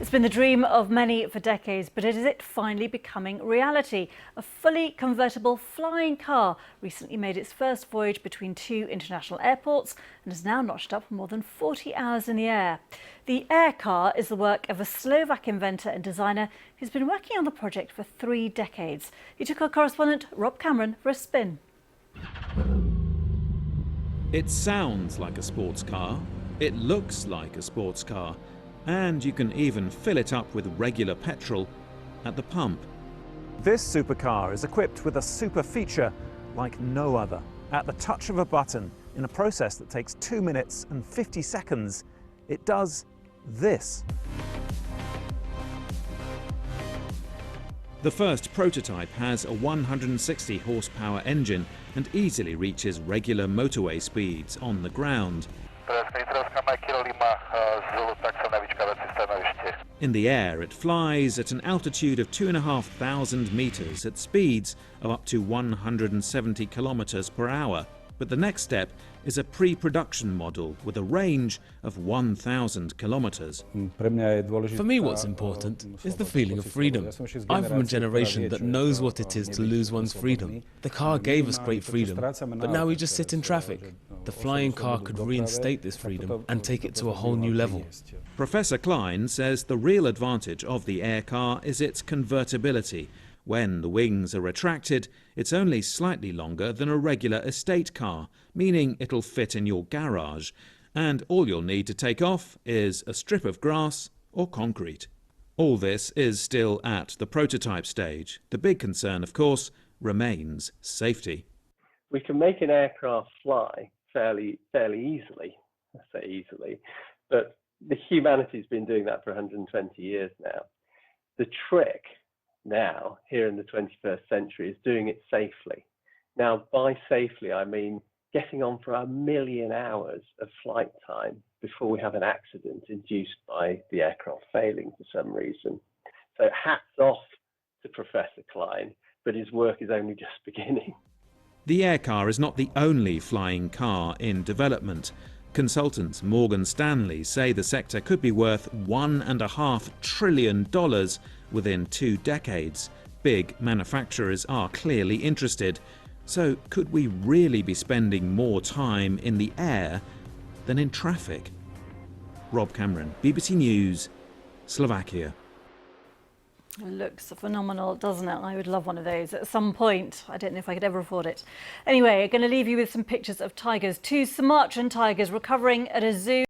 It's been the dream of many for decades, but is it finally becoming reality? A fully convertible flying car recently made its first voyage between two international airports and has now notched up more than 40 hours in the air. The air car is the work of a Slovak inventor and designer who's been working on the project for 3 decades. He took our correspondent Rob Cameron for a spin. It sounds like a sports car, it looks like a sports car, and you can even fill it up with regular petrol at the pump. This supercar is equipped with a super feature like no other. At the touch of a button, in a process that takes 2 minutes and 50 seconds, it does this. The first prototype has a 160 horsepower engine and easily reaches regular motorway speeds on the ground. In the air, it flies at an altitude of 2,500 meters at speeds of up to 170 kilometers per hour. But the next step is a pre-production model with a range of 1,000 kilometers. For me, what's important is the feeling of freedom. I'm from a generation that knows what it is to lose one's freedom. The car gave us great freedom, but now we just sit in traffic. The flying car could reinstate this freedom and take it to a whole new level. Professor Klein says the real advantage of the air car is its convertibility. When the wings are retracted, it's only slightly longer than a regular estate car, meaning it'll fit in your garage. And all you'll need to take off is a strip of grass or concrete. All this is still at the prototype stage. The big concern, of course, remains safety. We can make an aircraft fly fairly easily, I say easily, but humanity's been doing that for 120 years now. The trick now, here in the 21st century, is doing it safely. Now, by safely, I mean getting on for 1 million hours of flight time before we have an accident induced by the aircraft failing for some reason. So hats off to Professor Klein, but his work is only just beginning. The air car is not the only flying car in development. Consultants Morgan Stanley say the sector could be worth $1.5 trillion within 2 decades. Big manufacturers are clearly interested. So could we really be spending more time in the air than in traffic? Rob Cameron, BBC News, Slovakia. It looks phenomenal, doesn't it? I would love one of those at some point. I don't know if I could ever afford it. Anyway, I'm going to leave you with some pictures of tigers. 2 Sumatran tigers recovering at a zoo.